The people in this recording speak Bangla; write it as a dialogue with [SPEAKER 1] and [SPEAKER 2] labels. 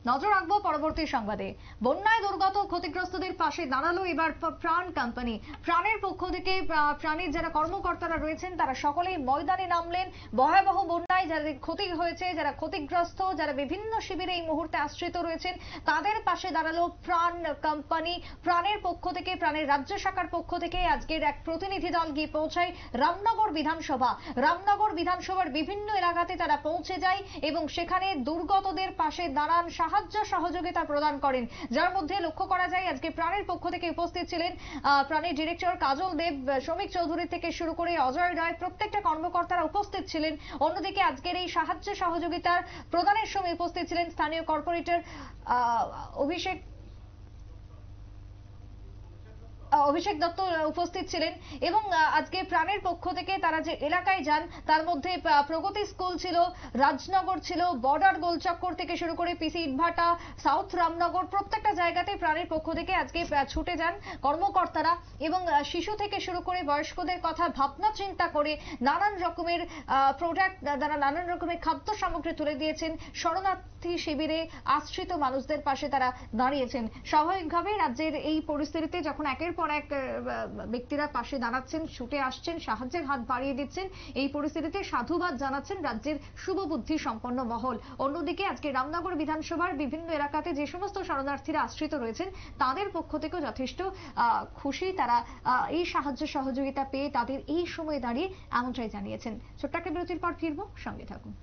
[SPEAKER 1] নজর রাখবো পরবর্তী সংবাদে। বন্যায় দুর্গত ক্ষতিগ্রস্তদের পাশে দাঁড়ালো এবার প্রাণ কোম্পানি। প্রাণের পক্ষ থেকে প্রাণের যারা কর্মকর্তারা রয়েছেন তারা সকলেই ময়দানে নামলেন। ভয়াবহ বন্যায় যাদের ক্ষতি হয়েছে, যারা ক্ষতিগ্রস্ত, যারা বিভিন্ন শিবিরে এই মুহূর্তে আশ্রিত রয়েছেন, তাদের পাশে দাঁড়ালো প্রাণ কোম্পানি। প্রাণের পক্ষ থেকে, প্রাণের রাজ্য শাখার পক্ষ থেকে আজকের এক প্রতিনিধি দল গিয়ে পৌঁছায় রামনগর বিধানসভা। রামনগর বিধানসভার বিভিন্ন এলাকাতে তারা পৌঁছে যায় এবং সেখানে দুর্গতদের পাশে দাঁড়ান, সাহায্য সহযোগিতা প্রদান করেন। যার মধ্যে লক্ষ্য করা যায় আজকে প্রাণের পক্ষ থেকে উপস্থিত ছিলেন প্রাণের ডিরেক্টর কাজল দেব, শ্রমিক চৌধুরী থেকে শুরু করে অজয় রায়, প্রত্যেকটা কর্মকর্তারা উপস্থিত ছিলেন। অন্যদিকে আজকের এই সাহায্য সহযোগিতার প্রদানের সময় উপস্থিত ছিলেন স্থানীয় কর্পোরেটর অভিষেক দত্ত উপস্থিত ছিলেন। এবং আজকে প্রাণের পক্ষ থেকে তারা যে এলাকায় যান তার মধ্যে প্রগতি স্কুল ছিল, রাজনগর ছিল, বর্ডার গোলচক্কর থেকে শুরু করে পিসি ইটভাটা, সাউথ রামনগর, প্রত্যেকটা জায়গাতে প্রাণের পক্ষ থেকে আজকে ছুটে যান কর্মকর্তারা। এবং শিশু থেকে শুরু করে বয়স্কদের কথা ভাবনা চিন্তা করে নানান রকমের প্রোডাক্ট, তারা নানান রকমের খাদ্য সামগ্রী তুলে দিয়েছেন। শরণার্থী শিবিরে আশ্রিত মানুষদের পাশে তারা দাঁড়িয়েছেন। স্বাভাবিকভাবে রাজ্যের এই পরিস্থিতিতে যখন একের পর এক ব্যক্তিরা পাশে দাঁড়াচ্ছেন, ছুটে আসছেন, সাহায্যের হাত বাড়িয়ে দিচ্ছেন, এই পরিস্থিতিতে সাধুবাদ জানাচ্ছেন রাজ্যের শুভবুদ্ধি সম্পন্ন মহল। অন্যদিকে আজকে রামনগর বিধানসভার বিভিন্ন এলাকাতে যে সমস্ত শরণার্থীরা আশ্রিত রয়েছেন তাদের পক্ষ থেকেও যথেষ্ট খুশি তারা এই সাহায্য সহযোগিতা পেয়ে, তাদের এই সময় দাঁড়িয়ে এমনটাই জানিয়েছেন। ছোট্ট একটা বিরতির পর ফিরবো, সঙ্গে থাকুন।